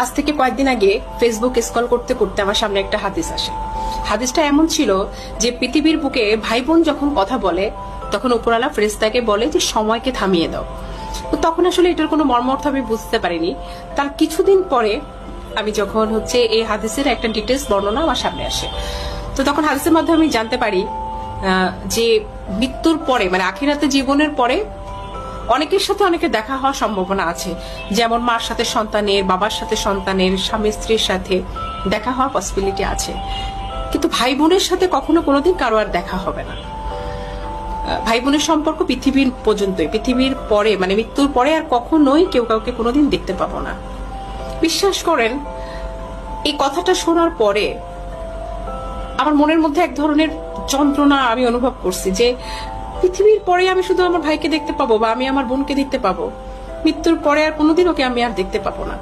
আজ থেকে কয়েকদিন আগে ফেসবুক স্ক্রল করতে করতে আমার সামনে একটা হাদিস আসে। হাদিসটা এমন ছিল যে পৃথিবীর বুকে ভাই বোন যখন কথা বলে তখন উপরওয়ালা ফেরেশতাকে বলে যে সময়কে থামিয়ে দাও। তো তখন আসলে এটার কোনো মর্মার্থ আমি বুঝতে পারিনি। তার কিছুদিন পরে আমি যখন এই হাদিসের একটা ডিটেলস বর্ণনা আমার সামনে আসে, তো তখন হাদিসের মাধ্যমে আমি জানতে পারি যে মৃত্যুর পরে মানে আখিরাতে জীবনের পরে অনেকের সাথে অনেকের দেখা হওয়ার সম্ভাবনা আছে। যেমন মার সাথে সন্তানের, বাবার সাথে সন্তানের, স্বামী স্ত্রীর সাথে দেখা হওয়ার পসিবিলিটি আছে, কিন্তু ভাই বোনের সাথে কখনো কোনোদিন কারো আর দেখা হবে না। ভাই বোনের সম্পর্ক পৃথিবীর পর্যন্তই, পৃথিবীর পরে মানে মৃত্যুর পরে আর কখনোই কেউ কাউকে কোনোদিন দেখতে পাবো না। বিশ্বাস করেন, এই কথাটা শোনার পরে আমার মনের মধ্যে এক ধরনের যন্ত্রণা আমি অনুভব করছি যে পৃথিবীর পরে আমি শুধু আমার ভাইকে দেখতে পাবো বা আমি আমার বোনকে দেখতে পাবো, মৃত্যুর পরে আর কোনোদিন ওকে আমি আর দেখতে পাবো না।